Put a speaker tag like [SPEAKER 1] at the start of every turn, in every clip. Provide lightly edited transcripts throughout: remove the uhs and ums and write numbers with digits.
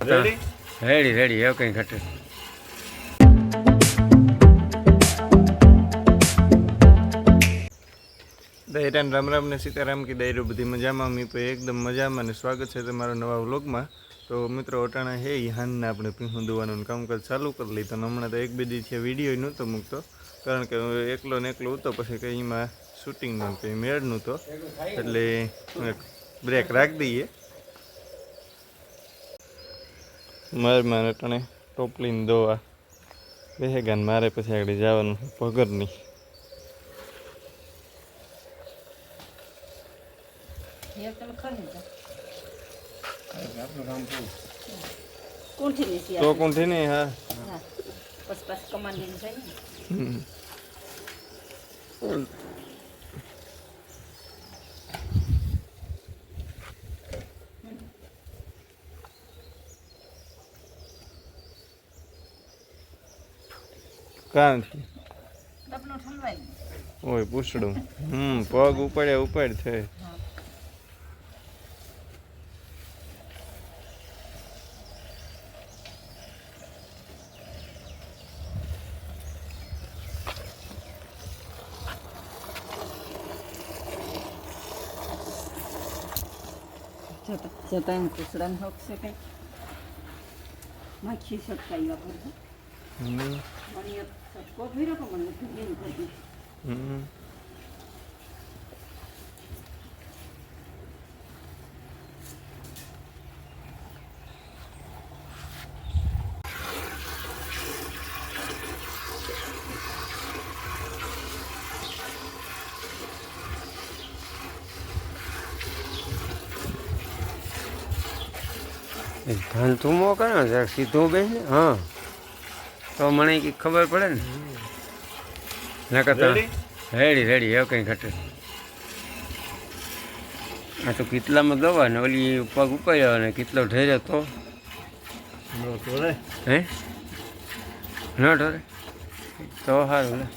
[SPEAKER 1] Ready ready એવું કંઈ ઘટે.
[SPEAKER 2] દહેરાન રામ રામ ને સીતારામ કી દાયરો બધી મજામાં મી તો એકદમ મજામાં. અને સ્વાગત છે તમારા નવા વ્લોગમાં. તો મિત્રો અટાણા હે હાનના આપણે પીહું દોવાનું કામકાજ ચાલુ કરી લીધું. અને હમણાં તો એક બે દિવસથી વિડીયો નહોતો મૂકતો, કારણ કે એકલો ને એકલો હતો, પછી કંઈ એમાં શૂટિંગનો કંઈ મેળ નહોતો, એટલે બ્રેક રાખી દઈએ. મારે અટાણે ટોપલીને દોવા બેહેગાન મારે પછી આગળ જવાનું પગરની. તો કોણથી નહીં હા કાંથી ઓય પૂછડું પગ ઉપાડ છે.
[SPEAKER 3] જતા એમ કૂતરાને હોક છે કંઈ માખી સટકાઈ વાપરજો મને સટકો ભર્યો તો મને બેન કરી
[SPEAKER 1] ધાન તુમો કરો જરાક સીધું બેસ ને. હા તો મને કંઈક ખબર પડે ને. ના કરતા રેડી રેડી એવું કંઈ ઘટે. આ તો કેટલામાં દવા ને ઓલી પગ ઉપાડ્યો ને કેટલો ઢેર્યો તો હે ન ઢોરે તો સારું લે.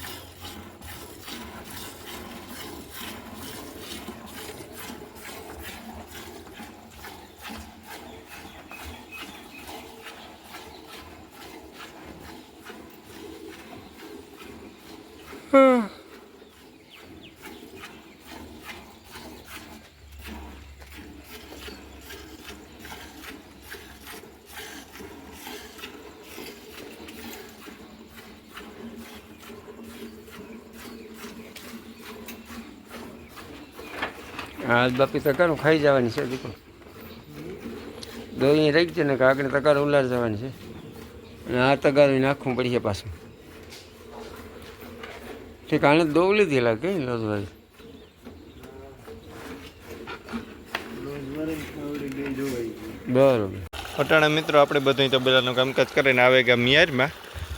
[SPEAKER 1] આ બાપી તકારું ખાઈ જવાની છે દીકરો. દોઈ રહી છે ને કે આગળ તકાર ઉલાર જવાની છે, અને આ તગારું નાખવું પડશે પાછું. ઠીક આને દોવ લીધી લાગે કઈ લોજવાળી. બરોબર.
[SPEAKER 2] અટાણા મિત્રો આપણે બધું તબેલાનું કામકાજ કરીને આવે ગયા મિયારમાં,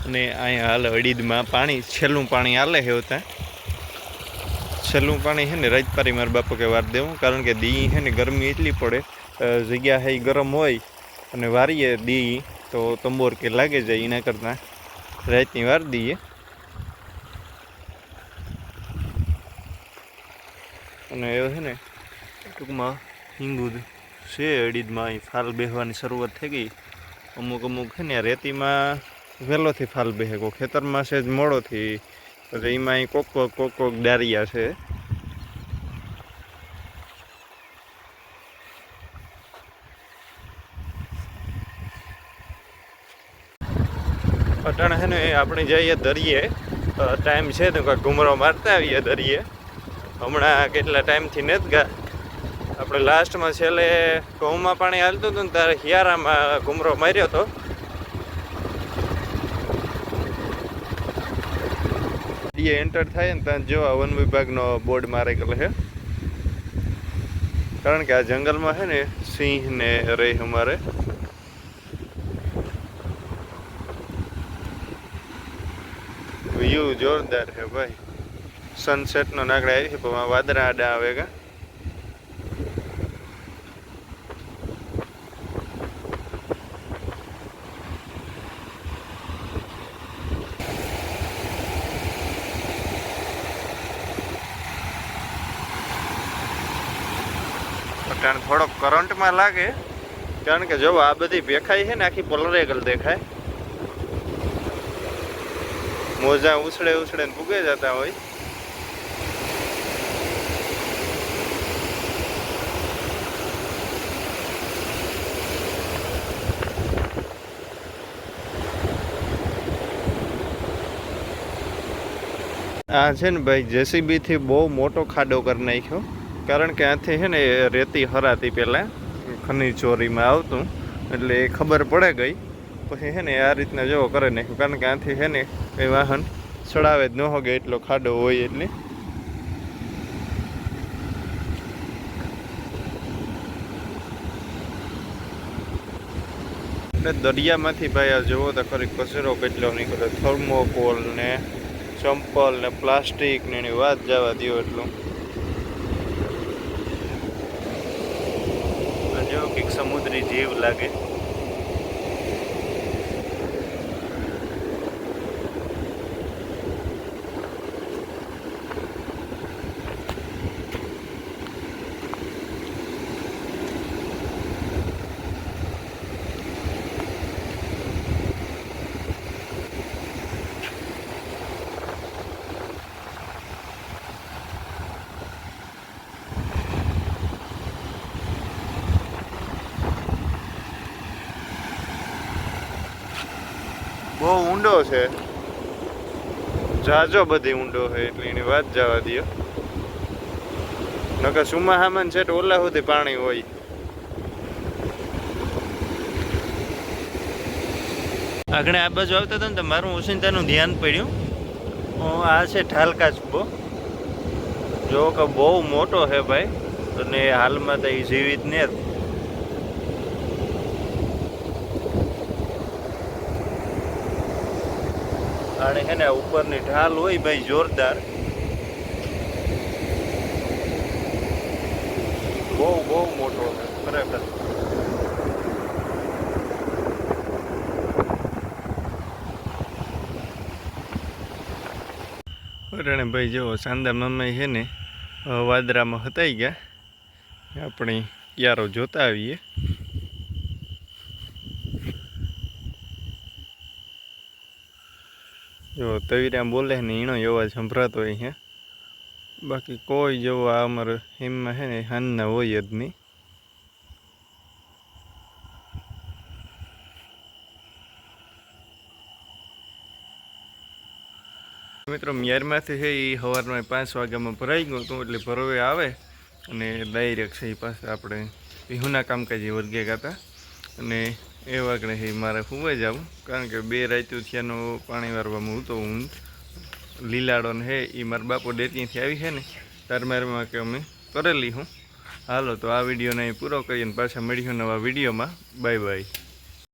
[SPEAKER 2] અને અહીંયા હાલે અડીદમાં પાણી છેલ્લું પાણી હાલે છે. ત્યાં છેલ્લું પાણી છે ને રાજપારી મારા બાપુ કે વાર દેવું, કારણ કે દી છે ને ગરમી એટલી પડે, જગ્યા છે ગરમ હોય, અને વારીએ દી તો તંબોર કે લાગે જાય, એના કરતાં રાતની વાર દઈએ. અને એ છે ને ટૂંકમાં હિંગુદ છે અડીદમાં અહીં ફાલ બેહવાની શરૂઆત થઈ ગઈ. અમુક છે ને રેતીમાં વહેલોથી ફાલ બેહે, કોઈ ખેતરમાં છે જ મોડોથી, પછી એમાં અહીં કોક દારિયા છે. અટાણે છે ને આપણે જઈએ દરિયે, ટાઈમ છે તો કાંઈક ઘૂમરો મારતા આવીએ દરિયે. હમણાં કેટલા ટાઈમથી નથી ગયા. આપણે લાસ્ટમાં છેલ્લે ઘઉંમાં પાણી હાલતું હતું ને ત્યારે હિયારામાં ઘૂમરો માર્યો હતો. એન્ટર થાય ને ત્યાં જો વન વિભાગનો બોર્ડ મારેલો છે, કારણ કે આ જંગલમાં છે ને સિંહ ને રહે અમારે. વ્યૂ જોરદાર છે ભાઈ. સનસેટનો નાગડા આવી છે, પણ વાદળા આડા આવે કા. થોડોક કરંટમાં લાગે કારણ કે જો આ બધી ભેખાઈ છે ને આખી પોલરેગલ દેખાય, મોજા ઉછળે ઉછળે ને પૂગે જતા હોય. આ છે ને ભાઈ JCB થી બહુ મોટો ખાડો કરી નાખ્યો, કારણ કે આથી છે ને રેતી હરાતી પહેલાં ખનીજ ચોરીમાં આવતું, એટલે એ ખબર પડે ગઈ. પછી છે ને આ રીતના જેવો કરી નાખ્યો, કારણ કે આથી છે ને કંઈ વાહન ચડાવે જ ન હોગે એટલો ખાડો હોય. એટલે દરિયામાંથી ભાઈ આ જુઓ તો ખરી કચરો કેટલો નીકળે, થર્મોકોલ ને ચંપલ ને પ્લાસ્ટિક ને એની વાત જવા દો. એટલું જેવો કંઈક સમુદ્રી જીવ લાગે. બહુ ઊંડો છે, જાજો બધી ઊંડો છે, એટલે એની વાત જવા દો. નકર સુમાહામન છે તો ઓલા સુધી પાણી હોય. આગળ આ બાજુ આવતા હતા ને તો મારું ઓસિંતાનું ધ્યાન પડ્યું. આ છે ઠાલકા ચૂબો, જો કે બહુ મોટો છે ભાઈ, અને હાલમાં તો એ જીવિત ને જ. અને છે ને ઉપરની ઢાલ હોય ભાઈ જોરદાર, બહુ બહુ મોટો છે ખરેખર. અરે ભાઈ જો સાંદા મામા છે ને વાદરામાં હતાઈ ગયા, આપણે યારો જોતા આવીએ. જો તવીરા બોલે ને એનો અવાજ સંભળાતો હોય છે, બાકી કોઈ જેવો આ અમારે હિમમાં છે ને હાનના હોય જ નહીં. મિત્રો મ્યારમાંથી છે એ સવારમાં 5 વાગ્યામાં ભરાઈ ગયું હતું, એટલે ભરવે આવે અને ડાયરેક્ટ છે એ પાસે આપણે પીહુના કામકાજી વર્ગે ગાતા. અને એ વાગણે છે મારે હુંવે જ આવું, કારણ કે 2 રાત્યું થયાનું પાણી વારવામાં હું તો ઊંઘ લીલાડો ને હે એ મારા બાપો ડેટીથી આવી છે ને તાર મારમાં કે અમે કરેલી હું. હાલો તો આ વિડીયોને અહીં પૂરો કરીએ, પાછા મળીશું નવા વિડીયોમાં. Bye bye.